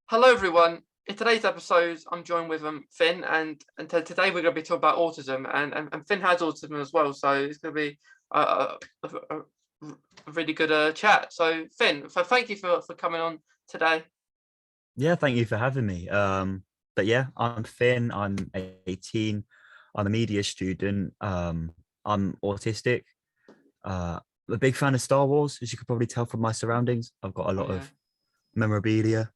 Hello, everyone. In today's episode, I'm joined with Finn, and today we're going to be talking about autism, and Finn has autism as well, so it's going to be a really good chat. So, Finn, thank you for coming on today. Yeah, thank you for having me. But yeah, I'm Finn. I'm 18. I'm a media student. I'm autistic. I'm a big fan of Star Wars, as you could probably tell from my surroundings. I've got a Oh lot yeah, of memorabilia,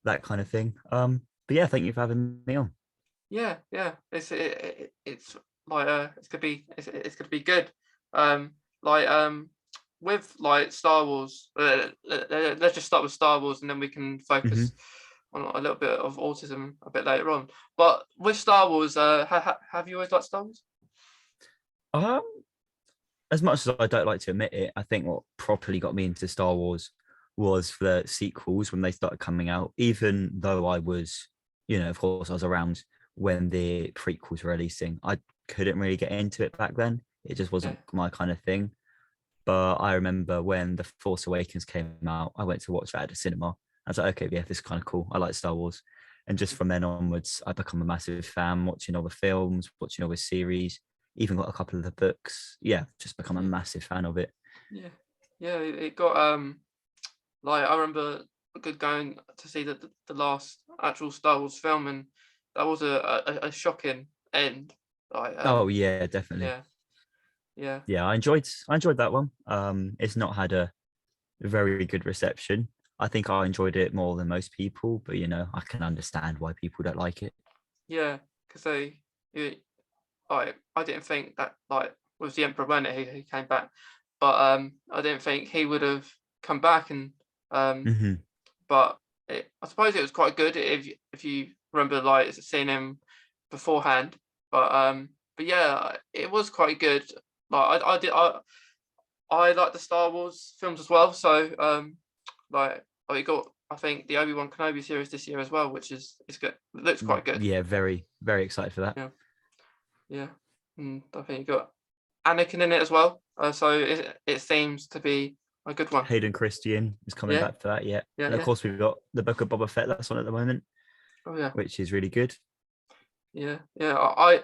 that kind of thing. But yeah, thank you for having me on. yeah. It's like it's gonna be good. Um, like with like Star Wars. Let's just start with Star Wars, and then we can hmm focus on a little bit of autism a bit later on. But with Star Wars, have you always liked Star Wars? Um, as much as I don't like to admit it, I think what properly got me into Star Wars was the sequels when they started coming out. Even though I was, of course, I was around when the prequels were releasing. I couldn't really get into it back then. It just Yeah, wasn't my kind of thing. But I remember when The Force Awakens came out, I went to watch that at the cinema. I was like, okay, yeah, this is kind of cool. I like Star Wars. And just from then onwards, I become a massive fan, watching all the films, watching all the series, even got a couple of the books. Yeah, just become a yeah, massive fan of it. yeah, yeah. It got like I remember good going to see the last actual Star Wars film, and that was a shocking end. Like Oh yeah, definitely. yeah, yeah, Yeah, I enjoyed that one. It's not had a very good reception. I think I enjoyed it more than most people, but I can understand why people don't like it. yeah. Because it, like I didn't think that like with the Emperor when he came back, but I didn't think he would have come back, and um hmm but I suppose it was quite good if you remember like seeing him beforehand. But yeah, it was quite good. Like I like the Star Wars films as well. So like we got I think the Obi-Wan Kenobi series this year as well, which is good. It looks quite good. Yeah, very, very excited for that. Yeah, yeah. And I think you got Anakin in it as well. So it seems to be a good one. Hayden Christian is coming Yeah, back for that, yeah. yeah, And of yeah. course, we've got the Book of Boba Fett that's on at the moment, Oh yeah. which is really good. Yeah, yeah. I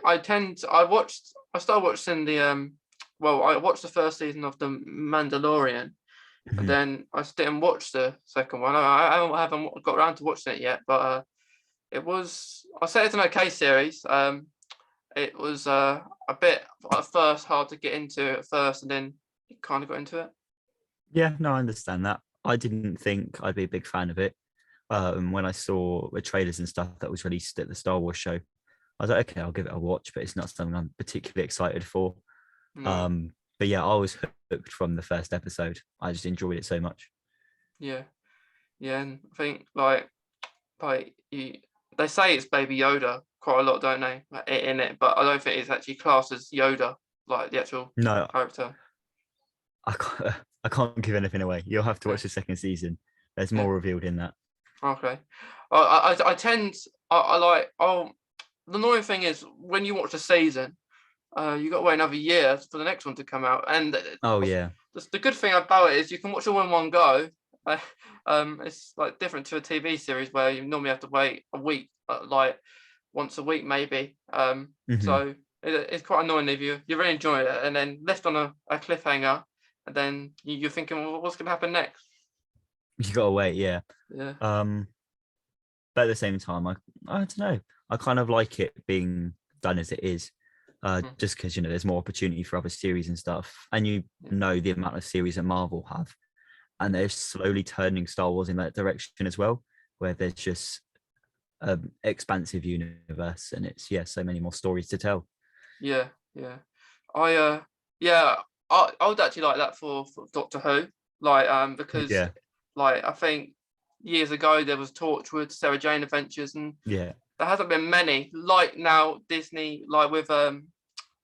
started watching I watched the first season of The Mandalorian, and Mhm. then I just didn't watch the second one. I haven't got around to watching it yet, but I say it's an okay series. It was a bit at first hard to get into at first, and then you kind of got into it. Yeah, no, I understand that. I didn't think I'd be a big fan of it. When I saw the trailers and stuff that was released at the Star Wars show, I was like, okay, I'll give it a watch, but it's not something I'm particularly excited for. No, But yeah, I was hooked from the first episode. I just enjoyed it so much. yeah, yeah, and I think like they say it's Baby Yoda quite a lot, don't they? Like, in it, but I don't think it's actually classed as Yoda, like the actual No, character. I can't, I can't give anything away. You'll have to Yeah, watch the second season. There's yeah. more revealed in that. Okay. I tend I like the annoying thing is when you watch a season, you got to wait another year for the next one to come out, and Oh yeah. the good thing about it is you can watch it all in one go. Uh, it's like different to a TV series where you normally have to wait a week, like once a week maybe. hmm So it's quite annoying if you really enjoy it and then left on a cliffhanger, and then you're thinking, well, what's going to happen next? You gotta wait, yeah. Yeah. Um, but at the same time, I don't know. I kind of like it being done as it is. Mm, Just because there's more opportunity for other series and stuff. And yeah. know the amount of series that Marvel have. And they're slowly turning Star Wars in that direction as well, where there's just an expansive universe and it's so many more stories to tell. Yeah, yeah. I yeah, I would actually like that for Doctor Who. Like because Yeah. like I think years ago there was Torchwood, Sarah Jane Adventures, and Yeah. there hasn't been many. Like now Disney, like with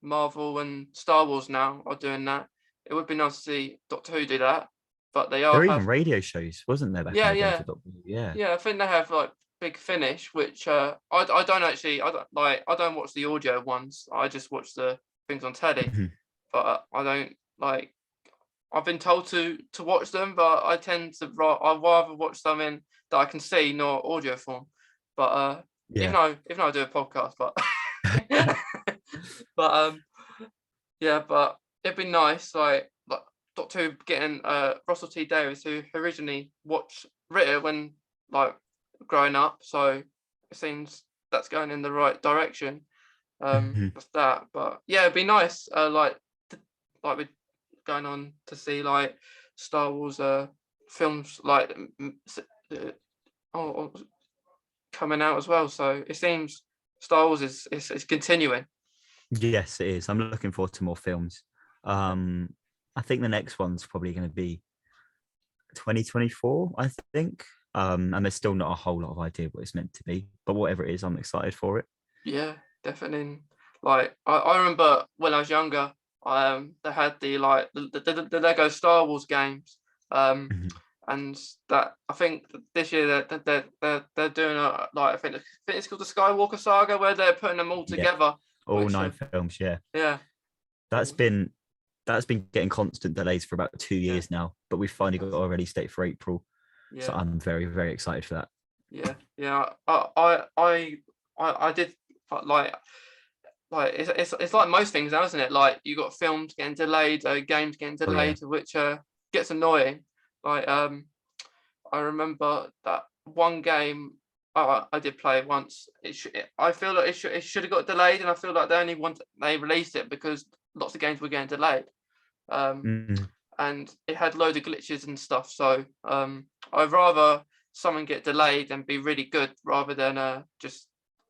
Marvel and Star Wars now are doing that. It would be nice to see Doctor Who do that. But they There are were even have radio shows, wasn't there, back in yeah, the day yeah. for Doctor Who? Yeah. Yeah, I think they have like Big Finish, which I don't actually I don't watch the audio ones. I just watch the things on telly. Mhm. But I don't like. I've been told to watch them, but I tend to I'd rather watch something that I can see, not audio form. But Yeah. even though I do a podcast, but but yeah, but it'd be nice, like Doctor Who getting Russell T Davies, who originally watched Ritter when like growing up, so it seems that's going in the right direction. Mhm. With that, but yeah, it'd be nice. Like we're going on to see like Star Wars films like uh, oh, coming out as well. So it seems Star Wars is continuing. Yes, it is. I'm looking forward to more films. Yeah. Um, I think the next one's probably going to be 2024, I think. And there's still not a whole lot of idea what it's meant to be, but whatever it is, I'm excited for it. Yeah, definitely. Like I remember when I was younger, they had the Lego Star Wars games, um, Mhm. and that I think this year they're doing I think it's called the Skywalker Saga where they're putting them all Yeah, together, all which 9 films. Yeah, yeah, that's been that's been getting constant delays for about two yeah, years now, but we've finally got a release date for April. So yeah, I'm very, very excited for that. yeah. I did like it's like most things now, isn't it? Like you got films getting delayed, games getting Oh yeah. delayed, which gets annoying. Like I remember that one game I did play once. I feel like it should have got delayed, and I feel like they released it because lots of games were getting delayed. Um, Mhm. and it had loads of glitches and stuff. So I'd rather something get delayed and be really good rather than just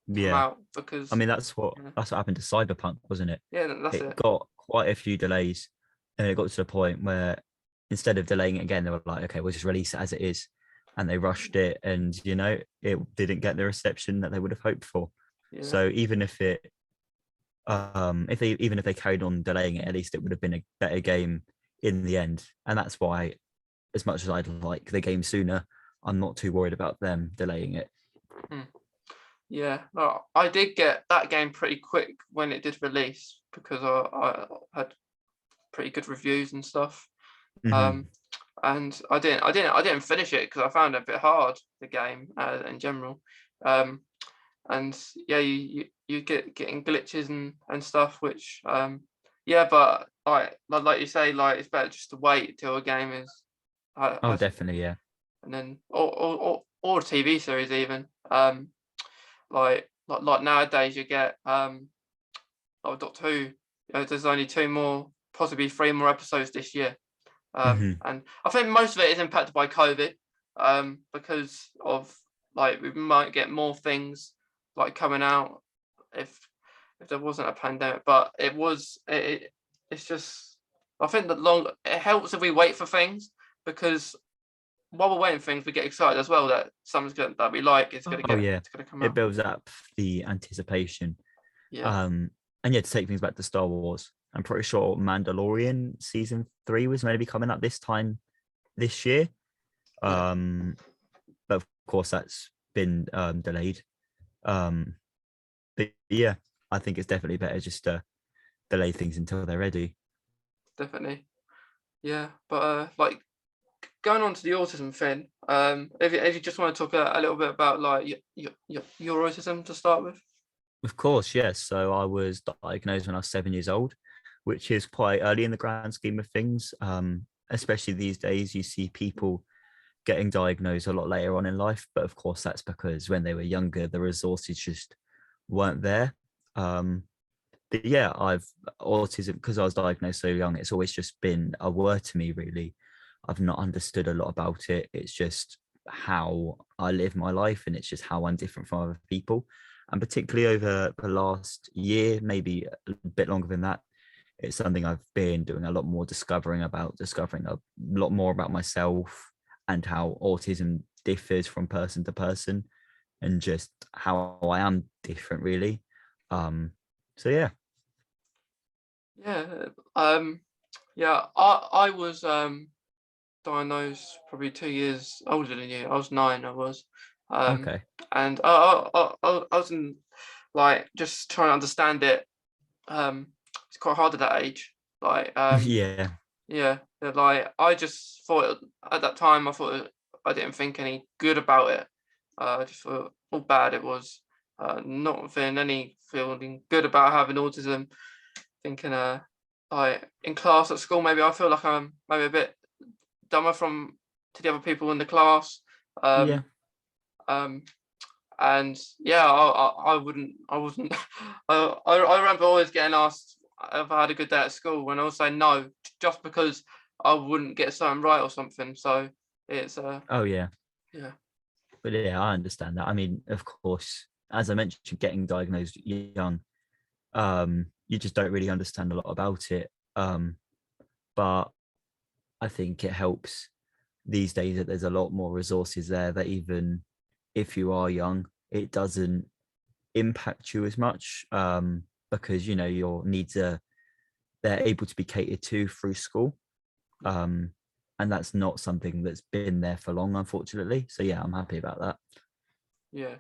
come Yeah. out I because mean, that's what happened to Cyberpunk, wasn't it? yeah, that's It it. got quite a few delays, and it got to the point where instead of delaying it again, they were like, "Okay, we'll just release it as it is," and they rushed it, and it didn't get the reception that they would have hoped for. Yeah. So even if they carried on delaying it, at least it would have been a better game in the end. And that's why, as much as I'd like the game sooner, I'm not too worried about them delaying it. Hmm. Yeah, no, I did get that game pretty quick when it did release because I had pretty good reviews and stuff. Um, Mhm. and I didn't finish it because I found it a bit hard the game in general. Um, and yeah, you getting glitches and stuff, which yeah, but like you say, like it's better just to wait till a game is Oh, has definitely, yeah. and then or a TV series even. Like nowadays you get like Doctor Who. There's only two more, possibly three more episodes this year. Mhm. And I think most of it is impacted by COVID, because of like we might get more things like coming out if there wasn't a pandemic. But it's just I think that long it helps if we wait for things because while we're waiting for things we get excited as well that something's gonna that we like Oh yeah, it's gonna come it out. builds up the anticipation. Yeah. Um, and yeah, to take things back to Star Wars, I'm pretty sure Mandalorian season 3 was maybe coming up this time this year. Yeah. Um, but of course that's been delayed. Um, but yeah, I think it's definitely better just to delay things until they're ready. Definitely. Yeah. But like going on to the autism thing, if you just want to talk a little bit about like your autism to start with. Of course, yes. So I was diagnosed when I was 7 years old, which is quite early in the grand scheme of things. Especially these days, you see people getting diagnosed a lot later on in life. But of course, that's because when they were younger, the resources just weren't there. Um, but yeah, I've autism because I was diagnosed so young. It's always just been a word to me, really. I've not understood a lot about it. It's just how I live my life, and it's just how I'm different from other people. And particularly over the last year, maybe a bit longer than that, it's something I've been doing a lot more discovering a lot more about myself and how autism differs from person to person, and just how I am different, really. Um, so yeah. Yeah. Yeah. I was diagnosed probably 2 years older than you. I was nine. I was. Um, Okay. and I was in, like just trying to understand it. It's quite hard at that age. Like Yeah. yeah. Like I just thought at that time, I didn't think any good about it. I just thought how bad it was. Not feeling good about having autism. Thinking like in class at school, maybe I feel like I'm maybe a bit dumber from to the other people in the class. Yeah. Um, um, and yeah, I wasn't. I remember always getting asked if I had a good day at school, when I would say no, just because I wouldn't get something right or something. So it's Oh yeah. yeah, But yeah, I understand that. I mean, of course, as I mentioned, getting diagnosed young, you just don't really understand a lot about it. But I think it helps these days that there's a lot more resources there, that even if you are young, it doesn't impact you as much, because your needs are, they're able to be catered to through school. Um, and that's not something that's been there for long, unfortunately. So yeah, I'm happy about that. yeah,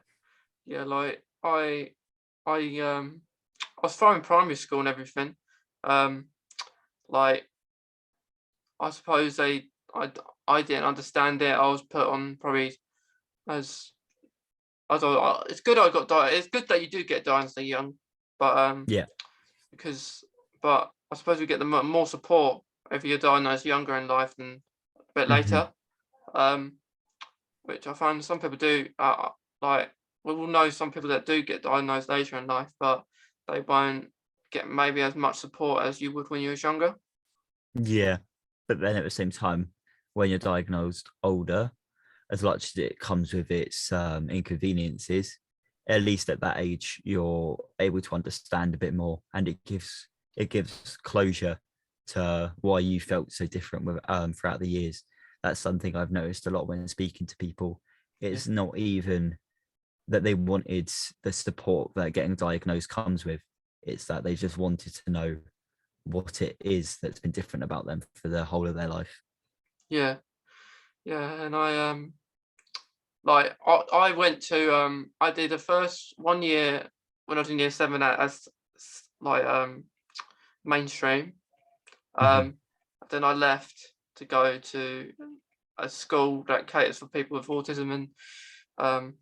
yeah. Like I I was fine in primary school and everything. Um, like I suppose I didn't understand it. I was put on probably as I thought it's good I got it's good that you do get diagnosed so young, but Yeah. because but I suppose we get the more support if you're diagnosed younger in life than a bit Hmm. later. Um, which I find some people do. Like we will know some people that do get diagnosed later in life, but they won't get maybe as much support as you would when you was younger. Yeah. But then at the same time, when you're diagnosed older, as much as it comes with its inconveniences, at least at that age, you're able to understand a bit more, and it gives closure to why you felt so different with throughout the years. That's something I've noticed a lot when speaking to people. Yeah, It's not even that they wanted the support that getting diagnosed comes with. It's that they just wanted to know what it is that's been different about them for the whole of their life. yeah, yeah. And like I went to I did the first 1 year when I was in year seven as like mainstream. Mhm. Um, then I left to go to a school that caters for people with autism and um,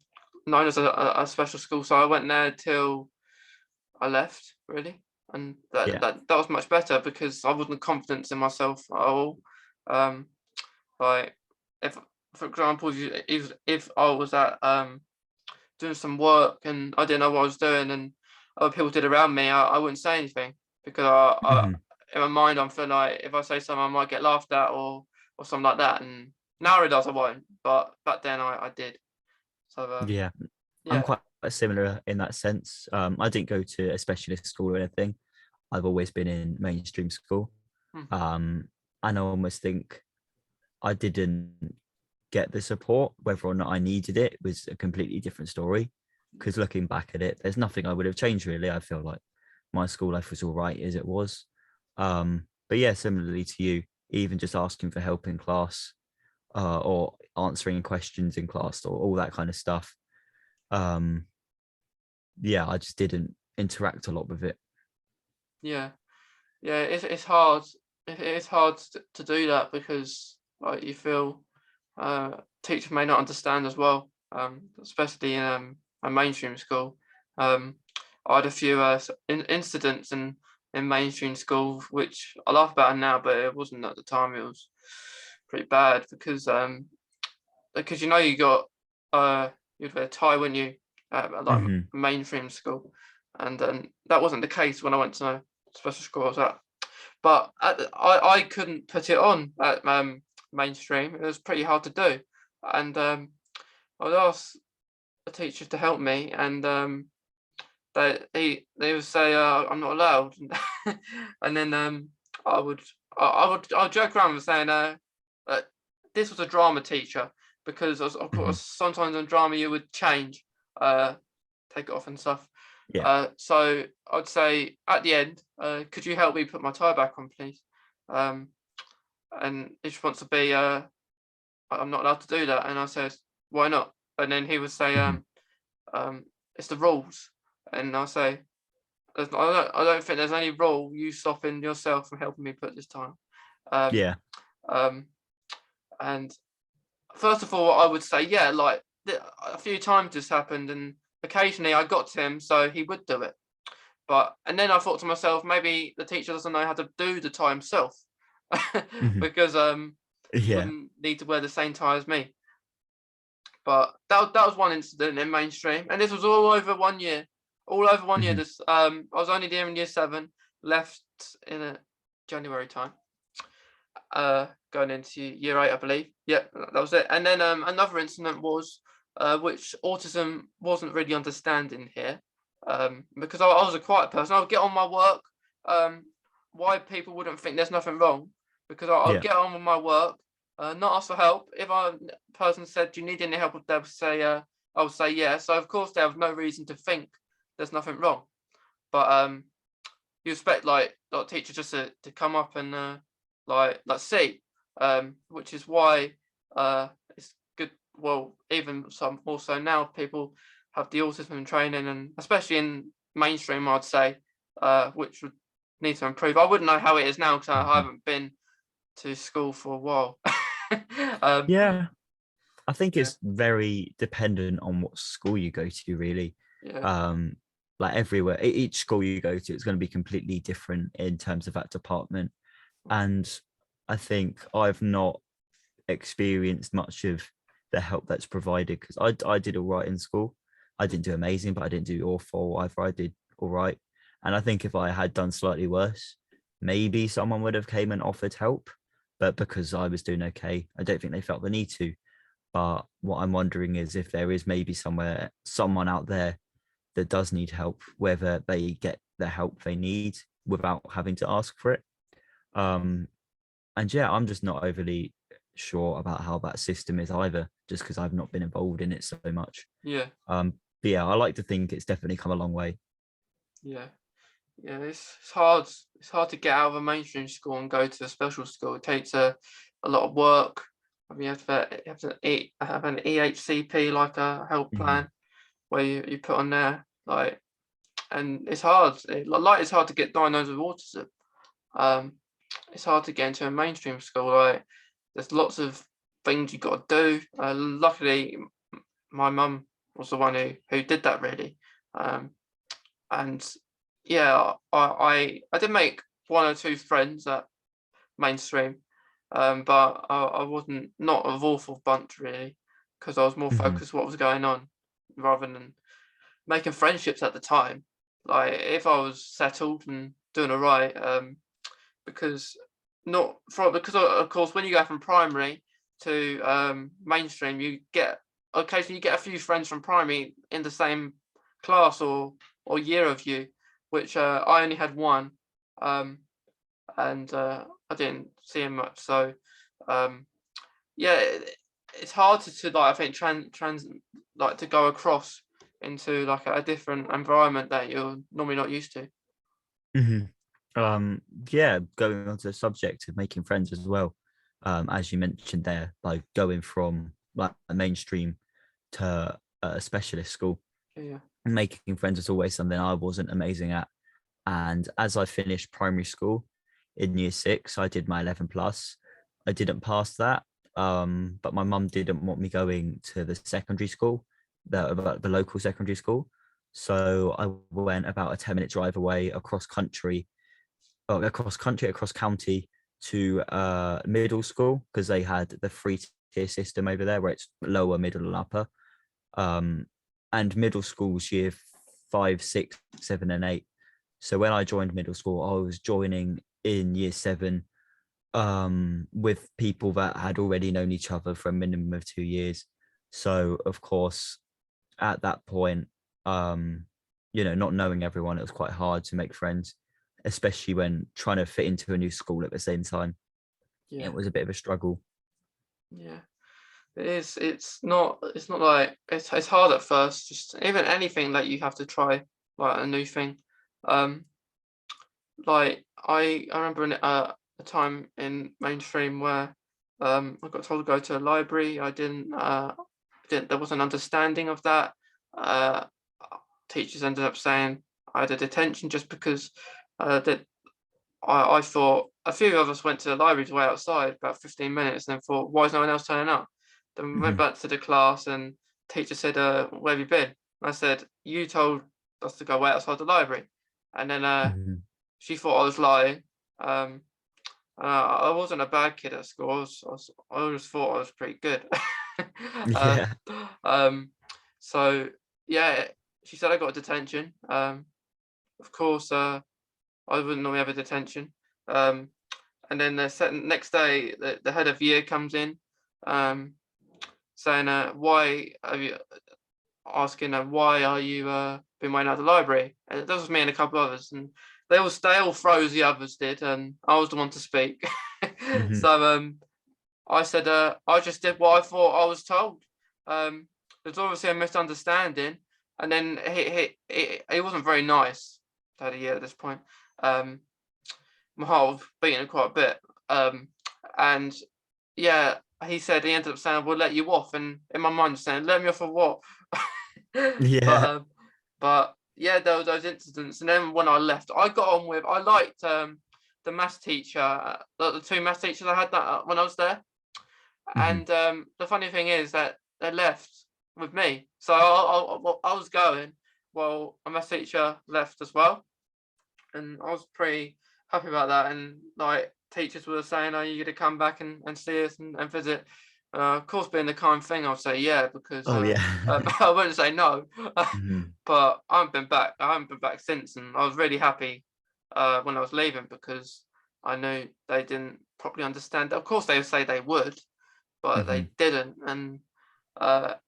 known as a special school. So I went there till I left, really, and Yeah. that was much better because I wasn't confident in myself at all. Um, like if, for example, if I was at doing some work and I didn't know what I was doing and other people did around me, I wouldn't say anything because Mhm. in my mind I'm feeling like if I say something I might get laughed at or something like that. And now I realise I won't, but back then I did. So Yeah. I'm yeah. quite similar in that sense. I didn't go to a specialist school or anything. I've always been in mainstream school. Mhm. Um, and I almost think I didn't get the support. Whether or not I needed it was a completely different story. Because looking back at it, there's nothing I would have changed really. I feel like my school life was all right as it was. But yeah, similarly to you, even just asking for help in class, or answering questions in class, or all that kind of stuff. Um, yeah, I just didn't interact a lot with it. Yeah, yeah, it's hard. It's hard to do that because like you feel teachers may not understand as well, especially in a mainstream school. Um, I had a few incidents in mainstream school which I laugh about now, but it wasn't at the time. It was pretty bad because you know you got you'd wear a tie when you at like Hmm. mainstream school, and that wasn't the case when I went to special school I was at. But I couldn't put it on at mainstream. It was pretty hard to do, and I would ask the teachers to help me, and they would say I'm not allowed, and then I would I would joke around with saying uh, this was a drama teacher because of Hmm. course sometimes in drama you would change, uh, take it off and stuff. Yeah. So I'd say at the end, could you help me put my tie back on, please? Um, and he just wants to be, I'm not allowed to do that. And I said, why not? And then he would say, Hmm. it's the rules. And I say, I don't think there's any rule you stopping yourself from helping me put this time. Um, Yeah. And first of all, I would say, yeah, like a few times this happened, and occasionally I got to him, so he would do it. And then I thought to myself, maybe the teacher doesn't know how to do the tie himself, Mhm. because he Yeah. wouldn't need to wear the same tie as me. But that was one incident in mainstream, and this was all over 1 year. All over 1 year. Mhm. This I was only there in year 7, left in a January time. Going into year 8, I believe. Yeah, that was it. And then another incident was which autism wasn't really understanding here, because I was a quiet person. I would get on my work. Um, why people wouldn't think there's nothing wrong? Because I'll Yeah. get on with my work, not ask for help. If a person said, "Do you need any help?" They'll say, "I would say yeah." So of course they have no reason to think there's nothing wrong. But you expect like teachers just to come up and like see, which is why it's good. Well, even some also now people have the autism training, and especially in mainstream, I'd say, which would need to improve. I wouldn't know how it is now because I Mhm. haven't been to school for a while. um, Yeah. I think yeah, it's very dependent on what school you go to, really. yeah, Um, like everywhere, each school you go to, it's going to be completely different in terms of that department. And I think I've not experienced much of the help that's provided because I did all right in school. I didn't do amazing, but I didn't do awful either. I did all right. And I think if I had done slightly worse, maybe someone would have came and offered help. But because I was doing okay, I don't think they felt the need to. But what I'm wondering is if there is maybe someone out there that does need help, whether they get the help they need without having to ask for it. Um, and yeah, I'm just not overly sure about how that system is either, just because I've not been involved in it so much. yeah, But yeah, I like to think it's definitely come a long way. yeah. Yeah, it's hard. It's hard to get out of a mainstream school and go to a special school. It takes a lot of work. I mean, you have an EHCP, like a help Mhm. plan where you put on there, like, and it's hard. It's hard to get diagnosed with autism. Um, it's hard to get into a mainstream school. Like, there's lots of things you got to do. Luckily, my mum was the one who did that really. Um, and yeah, I did make one or two friends at mainstream, but I wasn't not of awful bunch really, because I was more Mhm. focused what was going on rather than making friendships at the time. Like if I was settled and doing alright, because not from because of course when you go from primary to mainstream, you get occasionally you get a few friends from primary in the same class or year of you, which I only had one, um, and I didn't see him much. So um, yeah, it's hard to like I think trans like to go across into like a different environment that you're normally not used to. Mhm. Yeah, going on to the subject of making friends as well. As you mentioned there, like going from like a mainstream to a specialist school, Yeah, making friends is always something I wasn't amazing at. And as I finished primary school in year 6, I did my 11 plus. I didn't pass that, but my mum didn't want me going to the secondary school, the local secondary school. So I went about a 10-minute drive away across county to middle school because they had the free tier system over there where it's lower, middle, and upper. Um, and middle schools year 5, 6, 7, and 8. So when I joined middle school, I was joining in year 7 with people that had already known each other for a minimum of 2 years. So of course, at that point, um, not knowing everyone, it was quite hard to make friends, especially when trying to fit into a new school at the same time. yeah, It was a bit of a struggle. yeah. It is. It's not. It's not like it's hard at first. Just even anything that you have to try, like a new thing. Um, like I remember a time in mainstream where I got told to go to a library. I didn't there was an understanding of that. Uh, teachers ended up saying I had a detention just because that I thought a few of us went to the library to wait outside about 15 minutes, and then thought, why is no one else turning up? Then we went Mhm. back to the class, and teacher said, where have you been? And I said, you told us to go wait outside the library. And then Mhm. she thought I was lying. Um, I wasn't a bad kid at school. I always thought I was pretty good. uh, Yeah. um, so yeah, she said I got a detention. Of course, I wouldn't normally have a detention. Um, and then next day, the head of year comes in, um, saying, "Why are you asking? Why are you been waiting out the library?" And that was me and a couple others, and they all froze. The others did, and I was the one to speak. Mhm. So I said, I just did what I thought I was told. There's obviously a misunderstanding, and then he wasn't very nice. Had a year at this point. Um, my heart was beating quite a bit. And yeah, he said he ended up saying, "We'll let you off," and in my mind, saying, "Let me off for what?" but Yeah. um, but yeah, there were those incidents, and then when I left, I got on with. I liked the maths teacher, the two maths teachers I had that when I was there. Mhm. And the funny thing is that they left with me, so I was going. Well, my maths teacher left as well, and I was pretty happy about that. And like teachers were saying, "Are you going to come back and see us and visit?" Of course, being the kind thing, I'll say yeah because Oh yeah. I wouldn't say no. Mhm. But I haven't been back. I haven't been back since, and I was really happy when I was leaving because I knew they didn't properly understand. Of course, they would say they would, but they Mhm. didn't. And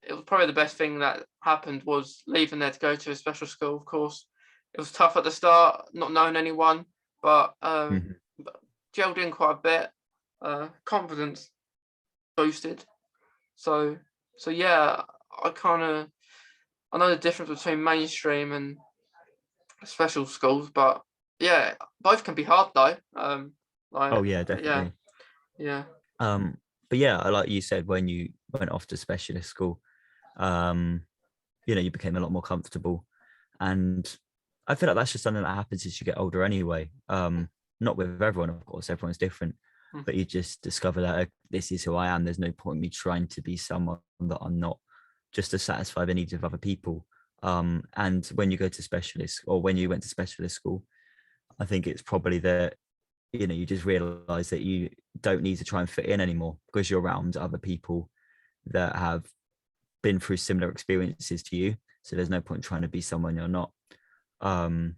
it was probably the best thing that happened was leaving there to go to a special school. Of course, it was tough at the start, not knowing anyone, but Mhm. gelled in quite a bit. Confidence boosted. So so yeah, I know the difference between mainstream and special schools, but yeah, both can be hard though. Oh yeah, Yeah, definitely. yeah, Um, but yeah, like you said, when you went off to specialist school, um, you became a lot more comfortable. And I feel like that's just something that happens as you get older anyway. Not with everyone, of course, everyone's different, mm, but you just discover that this is who I am. There's no point in me trying to be someone that I'm not, just to satisfy the needs of other people. And when you go to specialist, or when you went to specialist school, I think it's probably that, you just realize that you don't need to try and fit in anymore because you're around other people that have been through similar experiences to you. So there's no point trying to be someone you're not. Um,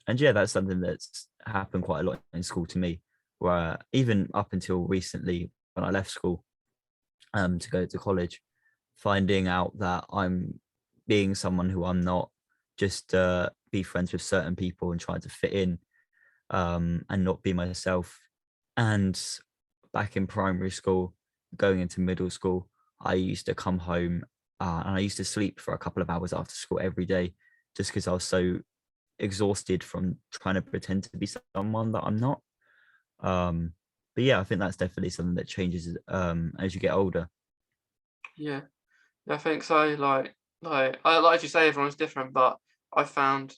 and yeah, that's something that's happened quite a lot in school to me, where even up until recently, when I left school to go to college, finding out that I'm being someone who I'm not, just be friends with certain people and trying to fit in, and not be myself. And back in primary school, going into middle school, I used to come home, and I used to sleep for a couple of hours after school every day, just because I was so exhausted from trying to pretend to be someone that I'm not. Um, but yeah, I think that's definitely something that changes as you get older. yeah. I think so. Like you say, everyone's different, but I found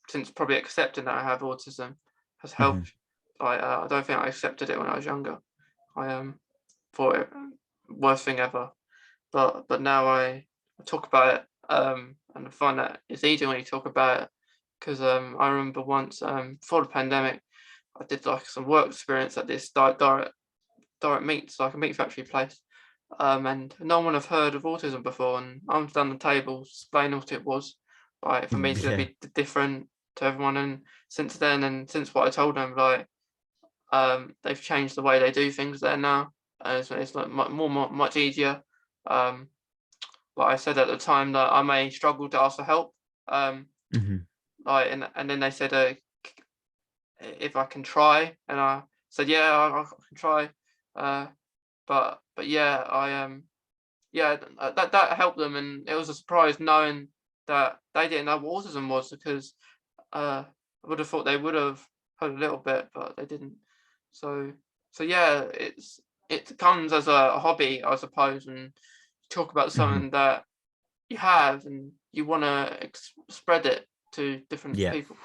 since probably accepting that I have autism has Mhm. helped. I don't think I accepted it when I was younger. I thought it worst thing ever, but now I talk about it and I find that it's easier when you talk about it because I remember once before the pandemic I did like some work experience at this direct meats, like a meat factory place. And no one have heard of autism before, and I was down the table explaining what it was, like for me to Yeah. be different to everyone. And since then, and since what I told them, they've changed the way they do things there now. It's like much easier. Um, but I said at the time that I may struggle to ask for help. Um, Mhm. and then they said if I can try, and I said yeah, I can try. Uh, but yeah, yeah, that helped them, and it was a surprise knowing that they didn't know what autism was because I would have thought they would have heard a little bit, but they didn't. So yeah, it comes as a hobby, I suppose, and talk about Mhm. something that you have and you want to spread it to different Yeah. people.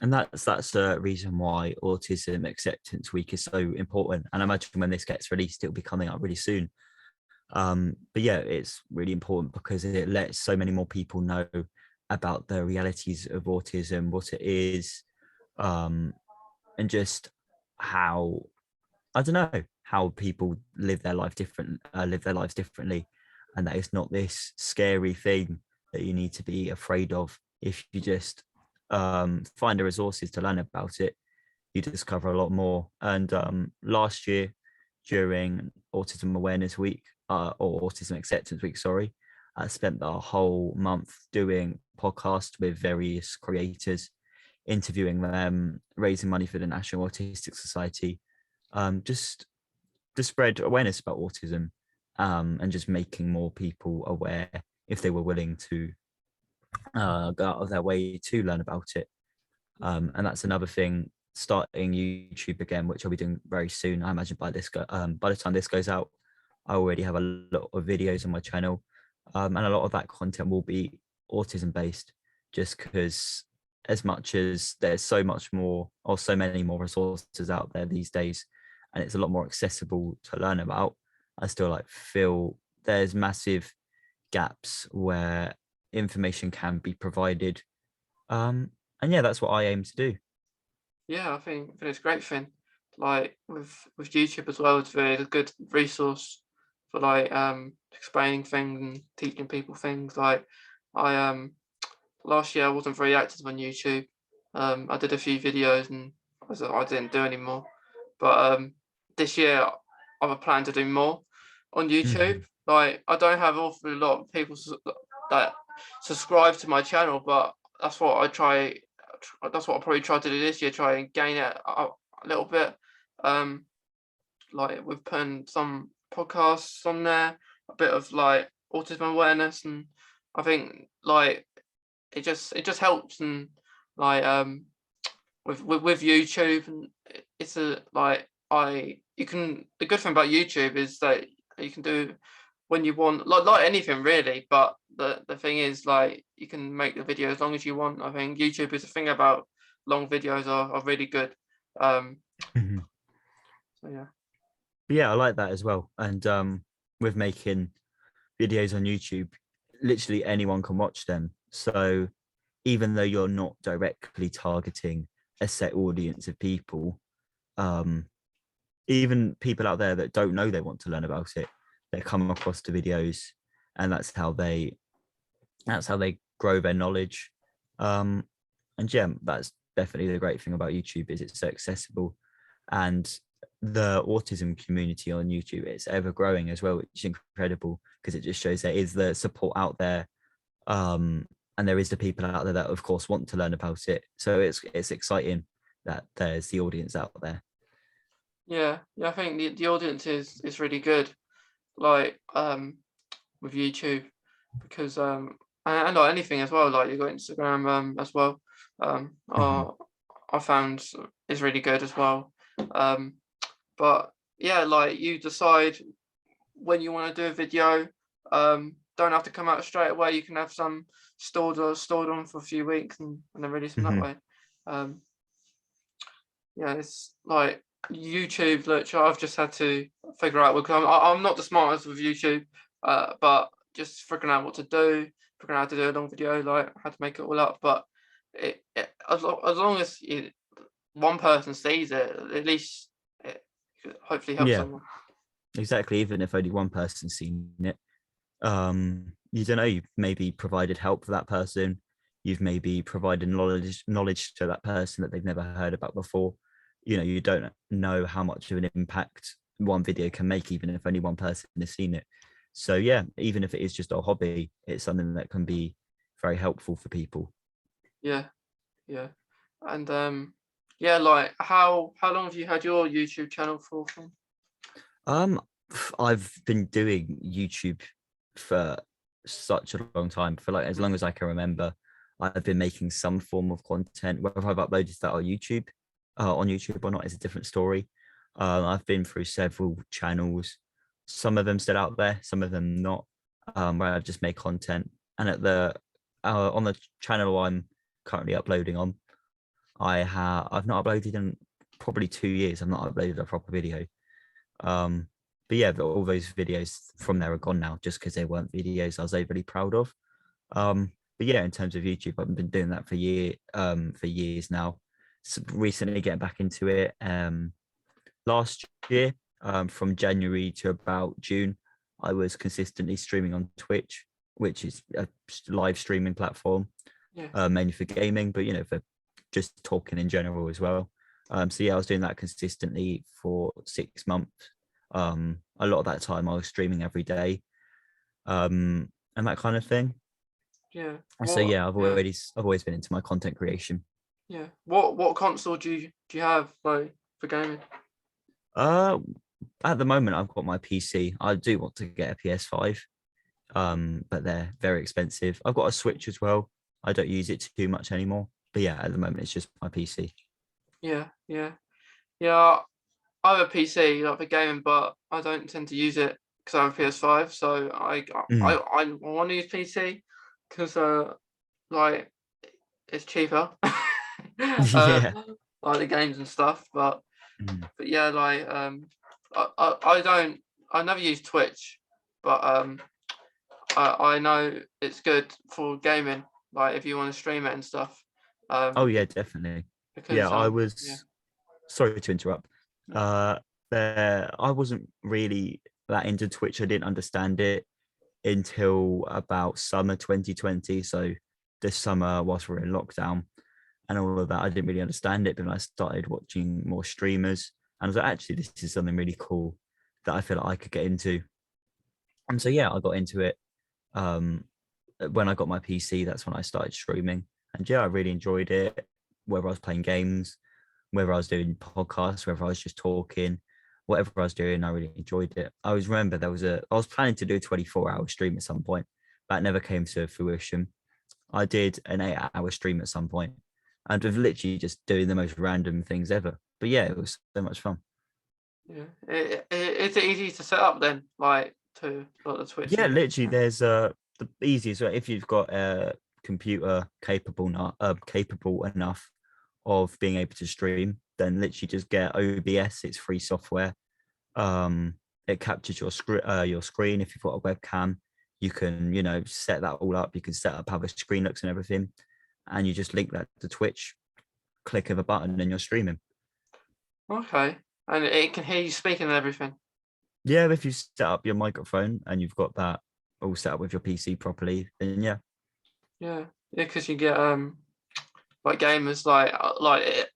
And that's the reason why Autism Acceptance Week is so important. And I imagine when this gets released, it'll be coming out really soon. But yeah, it's really important because it lets so many more people know about the realities of autism, what it is, and just how, I don't know, how people live their lives differently, and that it's not this scary thing that you need to be afraid of. If you just find the resources to learn about it, you discover a lot more. And last year, during Autism Awareness Week, or Autism Acceptance Week, sorry, I spent the whole month doing podcasts with various creators, interviewing them, raising money for the National Autistic Society, just to spread awareness about autism, and just making more people aware if they were willing to go out of their way to learn about it. And that's another thing, starting YouTube again, which I'll be doing very soon. I imagine by the time this goes out, I already have a lot of videos on my channel, and a lot of that content will be autism based, just because as much as there's so much more or so many more resources out there these days, and it's a lot more accessible to learn about, I still feel there's massive gaps where information can be provided. And yeah, that's what I aim to do. Yeah, I think it's a great thing. Like with YouTube as well, it's a good resource for explaining things and teaching people things. Like I last year I wasn't very active on YouTube. I did a few videos and I didn't do anymore. But this year I have a plan to do more on YouTube. Mhm. Like I don't have an awfully lot of people that subscribe to my channel, but that's what I try. That's what I'll probably try to do this year. Try and gain it a little bit. Um, like we've putting some podcasts on there, a bit of like autism awareness, and I think like it just helps. And like with YouTube, and it's a like I you can the good thing about YouTube is that you can do when you want, like anything really. But the thing is, like, you can make the video as long as you want. I think YouTube is the thing about long videos are really good. Um, Mhm. so yeah. But yeah, I like that as well. And with making videos on YouTube, literally anyone can watch them. So even though you're not directly targeting a set audience of people, um, even people out there that don't know they want to learn about it, they come across the videos, and that's how they grow their knowledge. Um, and yeah, that's definitely the great thing about YouTube, is it's so accessible. And the autism community on YouTube, it's ever growing as well, which is incredible, because it just shows there is the support out there, and there is the people out there that of course want to learn about it. So it's exciting that there's the audience out there. Yeah, I think the audience is really good. Like with YouTube, because and like anything as well. Like you got Instagram as well. Mhm. I found is really good as well. Um, but yeah, like you decide when you want to do a video. Don't have to come out straight away. You can have some stored on for a few weeks and then release them that Mhm. way. Um, yeah, it's like YouTube. Look, I've just had to figure out because I'm not the smartest with YouTube, but just figuring out what to do, figuring out how to do a long video, like how to make it all up. But as long as one person sees it, at least it could hopefully help Yeah, someone. exactly. Even if only one person's seen it, you don't know, you've maybe provided help for that person, you've maybe provided knowledge to that person that they've never heard about before. You don't know how much of an impact one video can make, even if only one person has seen it. So yeah, even if it is just a hobby, it's something that can be very helpful for people. Yeah, yeah, and yeah, like how long have you had your YouTube channel for? um I've been doing YouTube for such a long time, for as long as I can remember. I've been making some form of content. Whether I've uploaded that on YouTube or not is a different story. I've been through several channels, some of them still out there, some of them not, where I've just made content. And at the on the channel I'm currently uploading on, I've not uploaded in probably 2 years. I've not uploaded a proper video. But yeah, all those videos from there are gone now, just because they weren't videos I was overly proud of. But yeah, in terms of YouTube, I've been doing that for years now. So recently getting back into it. Last year, from January to about June, I was consistently streaming on Twitch, which is a live streaming platform, Yeah. mainly for gaming, but for just talking in general as well. So yeah, I was doing that consistently for 6 months. A lot of that time I was streaming every day, and that kind of thing. Yeah. So What? yeah, Yeah. I've always been into my content creation. Yeah. What console do you have like for gaming? Uh, at the moment, I've got my PC. I do want to get a PS5, but they're very expensive. I've got a Switch as well. I don't use it too much anymore. But yeah, at the moment, it's just my PC. Yeah. Yeah. Yeah. I have a PC like for gaming, but I don't tend to use it because I have a PS5. So Mm. I want to use PC because like it's cheaper. Yeah. Like the games and stuff, Mm. but yeah, like I don't I never use Twitch, but I know it's good for gaming. Like if you want to stream it and stuff, Oh um, yeah, definitely. Yeah, because I yeah, was sorry to interrupt. yeah, Uh, I wasn't really that into Twitch. I didn't understand it until about summer 2020. So this summer, whilst we're in lockdown and all of that, I didn't really understand it. But when I started watching more streamers, and I was like, actually, this is something really cool that I feel like I could get into. And so yeah, I got into it. Um, when I got my PC, that's when I started streaming. And yeah, I really enjoyed it. Whether I was playing games, whether I was doing podcasts, whether I was just talking, whatever I was doing, I really enjoyed it. I always remember I was planning to do a 24-hour stream at some point. That never came to fruition. I did an 8-hour stream at some point and was literally just doing the most random things ever. But yeah, it was so much fun. yeah. Is it easy to set up then, like to like the Twitch Yeah, and literally, there's the easiest way if you've got a computer capable enough of being able to stream, then literally just get OBS. It's free software. It captures your screen. If you've got a webcam, you can set that all up. You can set up how the screen looks and everything, and you just link that to Twitch. Click of a button, and you're streaming. okay, and it can hear you speaking and everything. Yeah, if you set up your microphone and you've got that all set up with your PC properly, then yeah. Yeah, yeah, because you get like gamers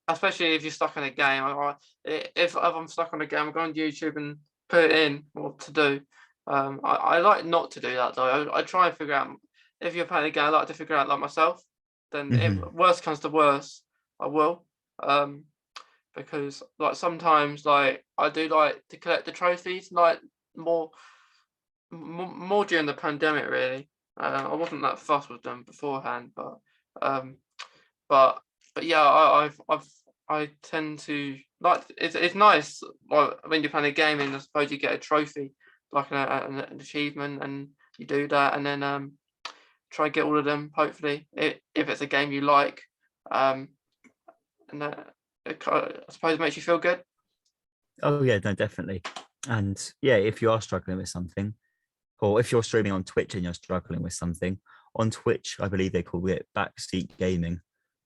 especially if you're stuck in a game. If I'm stuck on a game, I go on YouTube and put it in what to do. I like not to do that though. I try and figure out if you're playing a game. I like to figure out like myself. Then if Hmm. worst comes to worst, I will. Um, because like sometimes like I do like to collect the trophies like more more during the pandemic really. I wasn't that fussed with them beforehand, um, but yeah, I tend to like it's nice like when you're playing a game and I suppose you get a trophy like an achievement and you do that and then try and get all of them hopefully if it's a game you like um and that I suppose it makes you feel good. Oh yeah, no, definitely. And yeah, if you are struggling with something, or if you're streaming on Twitch and you're struggling with something, on Twitch, I believe they call it backseat gaming.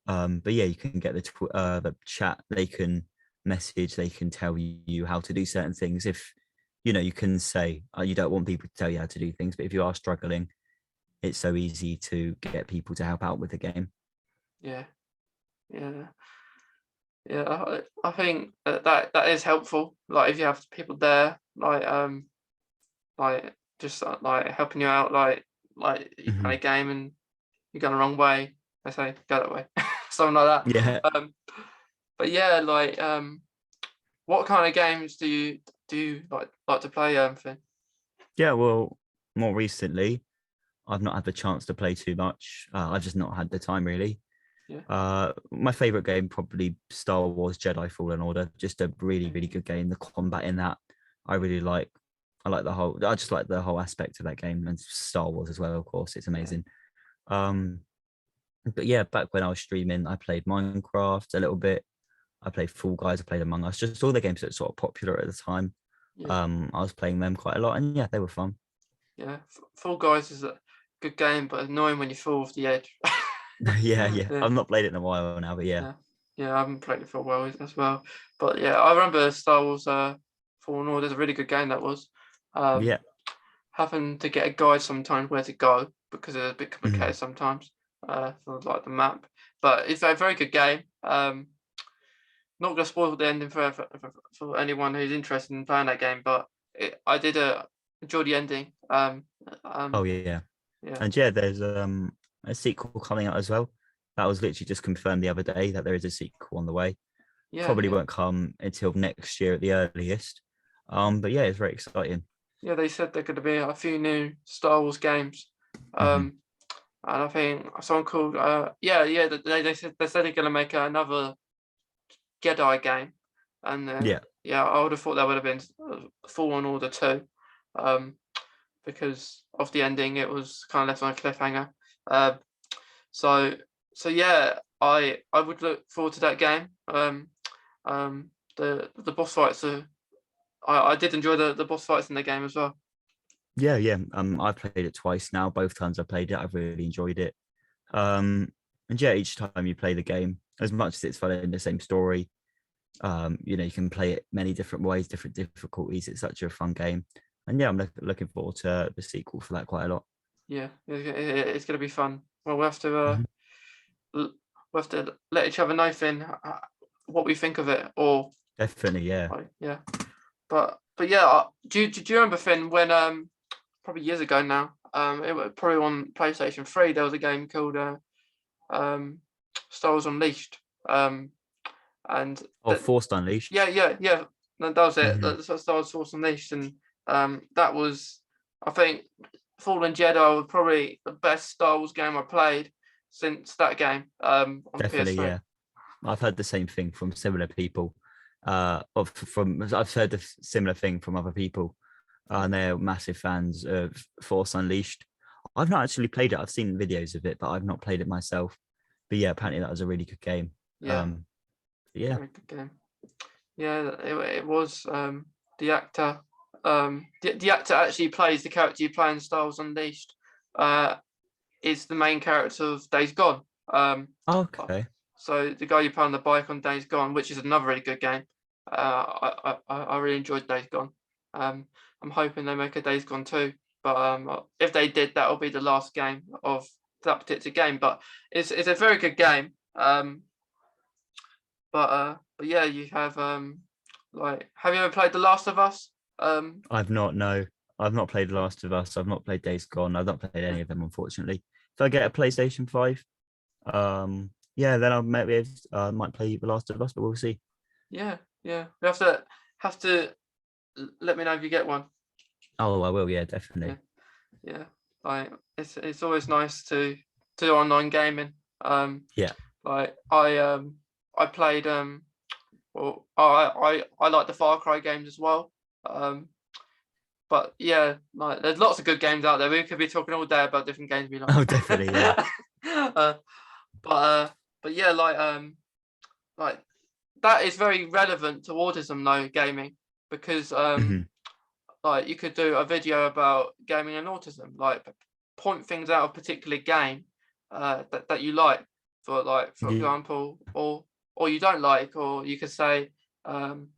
But yeah, you can get the chat. They can message. They can tell you how to do certain things. If you can say you don't want people to tell you how to do things, but if you are struggling, it's so easy to get people to help out with the game. Yeah, yeah. Yeah, I think that is helpful. Like if you have people there, like just like helping you out, like you play a Mhm. game and you're going the wrong way, they say go that way, something like Yeah, that. But yeah, like what kind of games do you like to play, Finn? yeah. Well, more recently, I've not had the chance to play too much. I've just not had the time really. Yeah, My favorite game probably Star Wars Jedi Fallen Order. Just a really, really good game. The combat in that, I really like. I like the whole. I just like the whole aspect of that game and Star Wars as well. Of course, it's yeah, amazing. Um, But yeah, back when I was streaming, I played Minecraft a little bit. I played Fall Guys. I played Among Us. Just all the games that were sort of popular at the time. Yeah, I was playing them quite a lot, and yeah, they were fun. yeah. Fall Guys is a good game, but annoying when you fall off the edge. Yeah, yeah. Yeah, I've not played it in a while now, but yeah, yeah, yeah. I haven't played it for a while as well, but yeah, I remember Star Wars Fallen Order is a really good game that was. Um, yeah. Having to get a guide sometimes where to go because it's a bit Mhm. complicated sometimes for like the map. But it's a very good game. Not gonna spoil the ending for anyone who's interested in playing that game, but I did enjoy the ending. Oh yeah, Yeah, and yeah, there's a sequel coming out as well. That was literally just confirmed the other day that there is a sequel on the way. yeah, Probably yeah, won't come until next year at the earliest. But yeah, it's very exciting. yeah. They said there could be a few new Star Wars games. Hmm. And I think someone called they said they're gonna make another Jedi game, and Yeah, yeah, I would have thought that would have been Fallen Order 2, um, because of the ending. It was kind of left on a cliffhanger. Uh, so yeah, I would look forward to that game. The boss fights are I did enjoy the boss fights in the game as well. yeah, yeah. I've played it twice now. Both times I played it, I've really enjoyed it. And yeah, each time you play the game, as much as it's following the same story, you can play it many different ways, different difficulties. It's such a fun game, and yeah, I'm looking forward to the sequel for that quite a lot. Yeah, it's gonna be fun. Well, Mhm. we'll have to let each other know, Finn, what we think of it, or Definitely, yeah. like, yeah. But yeah, do you remember, Finn, when probably years ago now, it was probably on PlayStation 3, there was a game called um Star Wars Unleashed. Um and Oh, that Forced Unleashed. yeah, that was it. Hmm. That's what Star Wars Force Unleashed, and that was, I think, Fallen Jedi was probably the best Star Wars game I played since that game on the Definitely, PS3. yeah. I've heard the same thing from similar people. I've heard a similar thing from other people, and they're massive fans of Force Unleashed. I've not actually played it. I've seen videos of it, but I've not played it myself. But yeah, apparently that was a really good game. Yeah, Yeah, very good game. Yeah, it was the actor. The actor actually plays the character you play in Star Wars Unleashed. Uh, is the main character of Days Gone. Uh, okay. so the guy you play on the bike on Days Gone, which is another really good game. I really enjoyed Days Gone. Um, I'm hoping they make a Days Gone 2, but if they did, that'll be the last game of that particular game. But it's a very good game. But yeah, you have have you ever played The Last of Us? I've not no. I've not played Last of Us. I've not played Days Gone. I've not played Yeah, any of them, unfortunately. If I get a PlayStation 5, yeah, then I maybe might play The Last of Us, but we'll see. yeah, yeah. You have to let me know if you get one. Oh, I will. Yeah, Yeah, definitely. yeah. Like it's always nice to do online gaming. Yeah. Like I played well I like the Far Cry games as well. Um, but yeah, like there's lots of good games out there. We could be talking all day about different games we like. Oh, definitely. Yeah. uh, but but yeah, like that is very relevant to autism though, gaming, because Hmm. like you could do a video about gaming and autism, like point things out of a particular game that you like, for Yeah. example, or you don't like, or you could say, um,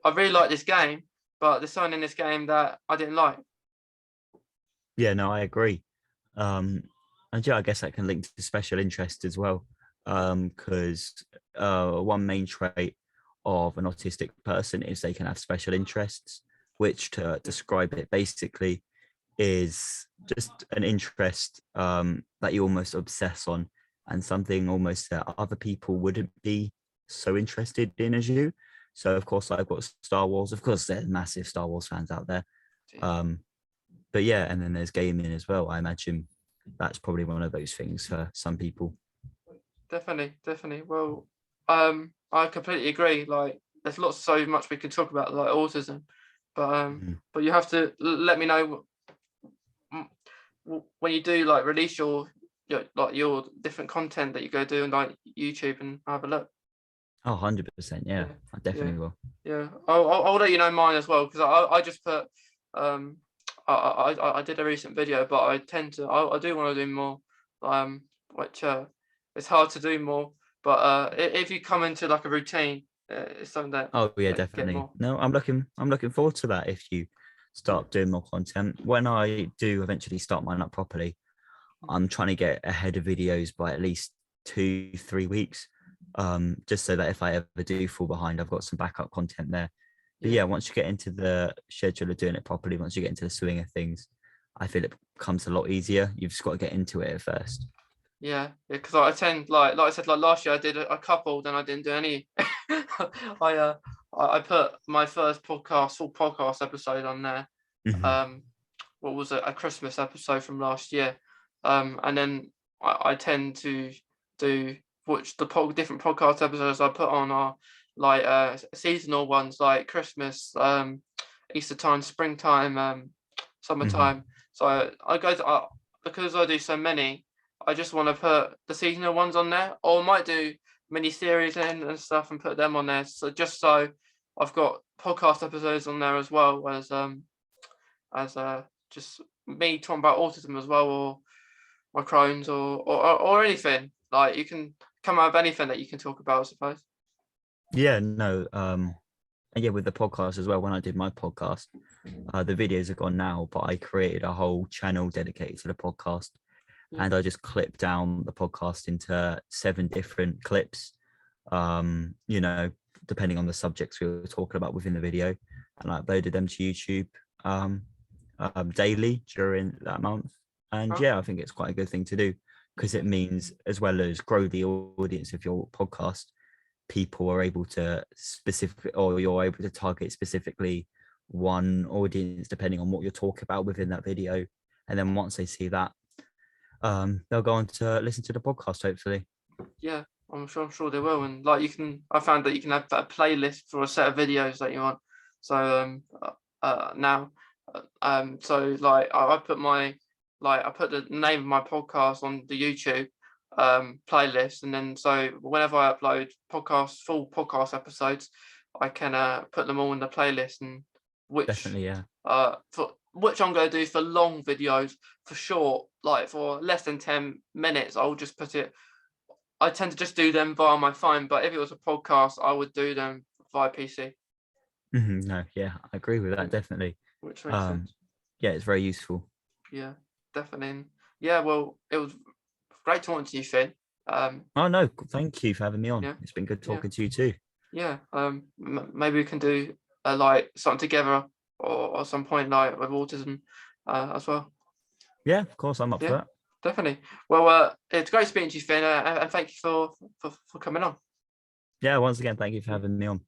I really like this game, but there's something in this game that I didn't like. Yeah, no, I agree. Um, and yeah, I guess that can link to special interest as well. Because one main trait of an autistic person is they can have special interests, which to Yeah, describe it basically is just an interest that you almost obsess on and something almost that other people wouldn't be so interested in as you. So of course I've got Star Wars. Of course, there's massive Star Wars fans out there. yeah. Um, but yeah, and then there's gaming as well. I imagine that's probably one of those things for some people. Definitely, definitely. Well, I completely agree. Like, there's so much we can talk about, like autism, but Mhm. but you have to let me know when you do like release your different content that you go do on like YouTube and have a look. Oh, 100%. Yeah, Yeah, I yeah, definitely will. yeah. I'll let you know mine as well, because I just put I did a recent video, but I tend to I do want to do more, which it's hard to do more, but if you come into like a routine, it's something Oh yeah, that you get definitely. more. No, I'm looking forward to that if you Yeah. start doing more content. When I do eventually start mine up properly, I'm trying to get ahead of videos by at least 2-3 weeks. Just so that if I ever do fall behind, I've got some backup content there. But Yeah. yeah, once you get into the schedule of doing it properly, once you get into the swing of things, I feel it becomes a lot easier. You've just got to get into it at first. Yeah, because I tend like I said, like last year I did a couple, then I didn't do any. I put my first full podcast episode on there. Mhm. What was it, a Christmas episode from last year, and then I tend to do which the different podcast episodes I put on are like seasonal ones like Christmas, Easter time, springtime, Mhm. summertime. So I go to, because I do so many, I just want to put the seasonal ones on there, or I might do mini series and stuff and put them on there. So just so I've got podcast episodes on there as well as just me talking about autism as well, or my Crohn's, or anything. Like you can come out of anything that you can talk about, I suppose. Yeah, no. And yeah, with the podcast as well. When I did my podcast, the videos are gone now, but I created a whole channel dedicated to the podcast, Yeah. and I just clipped down the podcast into 7 different clips. You know, depending on the subjects we were talking about within the video, and I uploaded them to YouTube um, daily during that month. And Okay. yeah, I think it's quite a good thing to do because it means, as well as grow the audience of your podcast, people are able to or you're able to target specifically one audience depending on what you're talking about within that video. And then once they see that, they'll go on to listen to the podcast, hopefully. Yeah, I'm sure they will. And like I found that you can have a playlist for a set of videos that you want. So now, so like I put the name of my podcast on the YouTube playlist, and then so whenever I upload full podcast episodes, I can put them all in the playlist, and which Definitely, yeah. for which I'm going to do for long videos. For short, like for less than 10 minutes, I'll just put it. I tend to just do them via my phone, but if it was a podcast, I would do them via PC. No, yeah, I agree with Yeah, that, definitely. which makes um sense. yeah, it's very useful. Yeah, definitely. And yeah, well, it was great talking to you, Finn. Oh no, thank you for having me on. Yeah, It's been good yeah, talking to you too. yeah. Maybe we can do like something together, or some point like with autism as well. Yeah, of course, I'm up for Yeah, that. definitely. Well, it's great speaking to you, Finn, and thank you for coming on. Yeah, once again, thank you for Yeah. having me on.